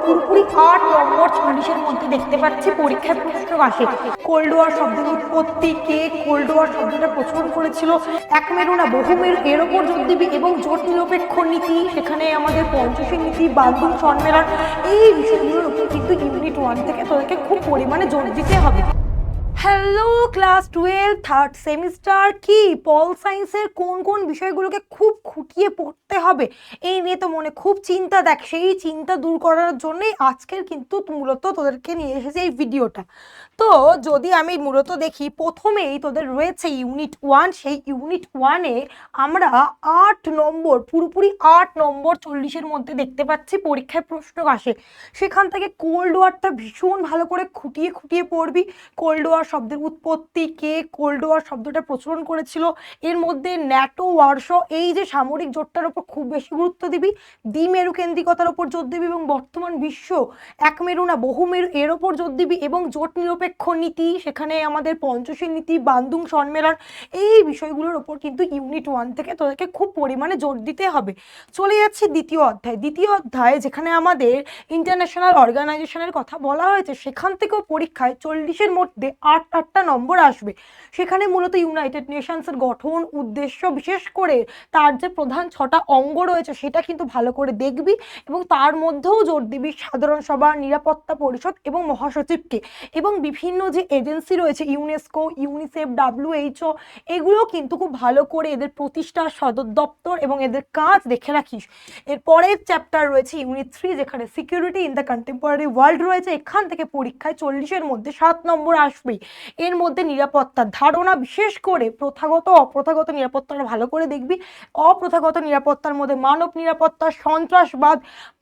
পুরোপুরি 8 নম্বর 40-এর মধ্যে দেখতে পাচ্ছি পরীক্ষায় প্রশ্ন আসে। কোল্ড ওয়ার শব্দের উৎপত্তি, কে কোল্ড ওয়ার শব্দটা প্রচলন করেছিল, এক মেরু না বহু মেরু, এর ওপর জোর দিবি এবং জোট নিরপেক্ষ নীতি, সেখানে আমাদের পঞ্চশীল নীতি, বান্দুং সম্মেলন, এই বিষয়গুলোর উপর কিন্তু ইউনিট 1 থেকে তোদেরকে খুব পরিমাণে জোর দিতে হবে। হ্যালো ক্লাস 12 থার্ড সেমিস্টার, কি পল সায়েন্সের কোন কোন বিষয়গুলোকে খুব খুঁটিয়ে পড়তে হবে এই নিয়ে তো মনে খুব চিন্তা। দেখ, সেই চিন্তা দূর করার জন্যই আজকের কিন্তু মূলত তোদেরকে নিয়ে এসেছি এই ভিডিওটা। তো যদি আমি মূলত দেখি, প্রথমেই তোদের রয়েছে ইউনিট 1। সেই ইউনিট 1-এ আমরা 8 নম্বর, পুরোপুরি 8 নম্বর 40-এর মধ্যে দেখতে পাচ্ছি পরীক্ষায় প্রশ্ন আসে। সেখান থেকে কোল্ড ওয়ারটা ভীষণ ভালো করে খুঁটিয়ে খুঁটিয়ে পড়বি। কোল্ড ওয়ার শব্দের উৎপত্তি, কে কোল্ড ওয়ার শব্দটা প্রচলন করেছিল, এর মধ্যে ন্যাটো ওয়ারশ এই যে সামরিক জোটটার উপর খুব বেশি গুরুত্ব দিবি, দ্বিমেরু কেন্দ্রিকতার উপর জোর দিবি এবং বর্তমান বিশ্ব এক মেরু না বহু মেরু, এর ওপর জোর দিবি এবং জোট নিরপেক্ষ নীতি, সেখানে আমাদের পঞ্চশীল নীতি, বান্দুং সম্মেলন, এই বিষয়গুলোর ওপর কিন্তু ইউনিট 1 থেকে তোদেরকে খুব পরিমাণে জোর দিতে হবে। চলে যাচ্ছে দ্বিতীয় অধ্যায়। দ্বিতীয় অধ্যায় যেখানে আমাদের ইন্টারন্যাশনাল অর্গানাইজেশনের কথা বলা হয়েছে, সেখান থেকেও পরীক্ষায় 40-এর মধ্যে 8 নম্বর আসবে। সেখানে মূলত ইউনাইটেড নেশনসের গঠন, উদ্দেশ্য, বিশেষ করে তার যে প্রধান 6টা অঙ্গ রয়েছে সেটা কিন্তু ভালো করে দেখবি এবং তার মধ্যেও জোর দিবি সাধারণ সভা, নিরাপত্তা পরিষদ এবং মহাসচিবকে, এবং বিভিন্ন যে এজেন্সি রয়েছে ইউনেস্কো, ইউনিসেফ, WHO, এগুলো কিন্তু খুব ভালো করে এদের প্রতিষ্ঠা, সদর দপ্তর এবং এদের কাজ দেখে রাখিস। এর পরের চ্যাপ্টার রয়েছে ইউনিট 3, যেখানে security in the contemporary world রয়েছে। এখান থেকে পরীক্ষায় 40-এর মধ্যে 7 নম্বর আসবেই। এর মধ্যে নিরাপত্তার ধারণা, বিশেষ করে প্রথাগত অপ্রথাগত নিরাপত্তাটা ভালো করে দেখবি। অপ্রথাগত নিরাপত্তার মধ্যে মানব নিরাপত্তা, সন্ত্রাসবাদ,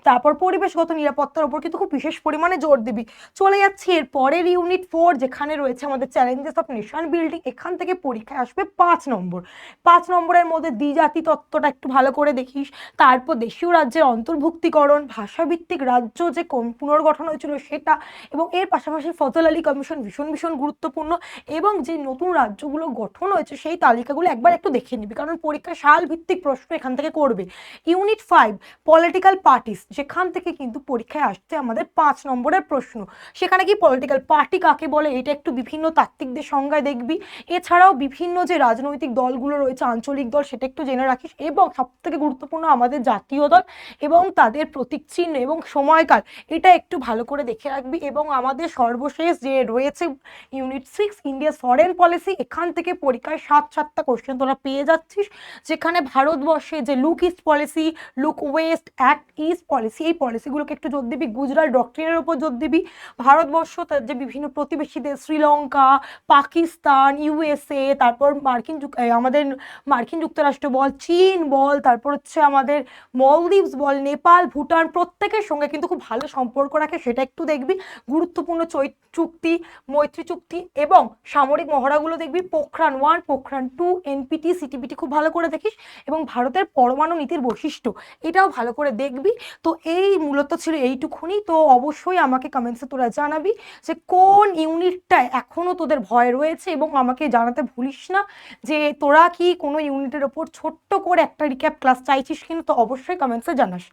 তারপর পরিবেশগত নিরাপত্তার উপর কিন্তু খুব বিশেষ পরিমাণে জোর দিবি। চলে যাচ্ছি এর পরের ইউনিট 4, যেখানে রয়েছে আমাদের চ্যালেঞ্জেস অফ নেশন বিল্ডিং। এখান থেকে পরীক্ষায় আসবে 5 নম্বর। 5 নম্বরের মধ্যে দ্বিজাতি তত্ত্বটা একটু ভালো করে দেখিস। তারপর দেশীয় রাজ্যের অন্তর্ভুক্তিকরণ, ভাষাভিত্তিক রাজ্য যে পুনর্গঠন হয়েছিল সেটা, এবং এর পাশাপাশি ফজল আলী কমিশন ভীষণ ভীষণ গুরুত্বপূর্ণ, এবং যে নতুন রাজ্যগুলো গঠন হয়েছে সেই তালিকাগুলো একবার একটু দেখে নিবি, কারণ পরীক্ষা সাল ভিত্তিক প্রশ্ন এখান থেকে করবে। ইউনিট 5 পলিটিক্যাল পার্টিস, যেখান থেকে কিন্তু পরীক্ষায় আসছে আমাদের 5 নম্বরের প্রশ্ন। সেখানে কি পলিটিক্যাল পার্টি কাকে বলে এটা একটু বিভিন্ন তাত্ত্বিকদের সংজ্ঞায় দেখবি। এছাড়াও বিভিন্ন যে রাজনৈতিক দলগুলো রয়েছে, আঞ্চলিক দল, সেটা একটু জেনে রাখিস। এবং সবথেকে গুরুত্বপূর্ণ আমাদের জাতীয় দল এবং তাদের প্রতীক চিহ্ন এবং সময়কাল, এটা একটু ভালো করে দেখে রাখবি। এবং আমাদের সর্বশেষ যে রয়েছে ইউনিট 6 ইন্ডিয়াস ফরেন পলিসি, এখান থেকে পরীক্ষায় 7টা কোশ্চেন তোরা পেয়ে যাচ্ছিস। যেখানে ভারতবর্ষে যে look east policy, look West, act east policy, এই পলিসিগুলোকে একটু জোর দিবি। গুজরাট ডক্ট্রিনের উপর জোর দিবি। ভারতবর্ষ তার যে বিভিন্ন প্রতিবেশী দেশ, শ্রীলঙ্কা, পাকিস্তান, USA, তারপর আমাদের মার্কিন যুক্তরাষ্ট্র বল, চীন বল, তারপর হচ্ছে আমাদের মলদ্বীপস বল, নেপাল, ভুটান, প্রত্যেকের সঙ্গে কিন্তু খুব ভালো সম্পর্ক রাখে, সেটা একটু দেখবি। গুরুত্বপূর্ণ চুক্তি, মৈত্রী চুক্তি এবং সামরিক মহড়াগুলো দেখবি। পোখরান 1, পোখরান 2, NPT, CTBT খুব ভালো করে দেখিস। এবং ভারতের পরমাণু নীতির বৈশিষ্ট্য, এটাও ভালো করে দেখবি। তো এই মূলত ছিল এইটুকুনি। তো অবশ্যই আমাকে কমেন্টসে তোরা জানাবি যে কোন ইউনিটটায় এখনো তোদের ভয় রয়েছে, এবং আমাকে জানাতে ভুলিস না যে তোরা কি কোনো ইউনিটের ওপর ছোট্ট করে একটা রিক্যাপ ক্লাস চাইছিস কিনা। তো অবশ্যই কমেন্টসে জানাস।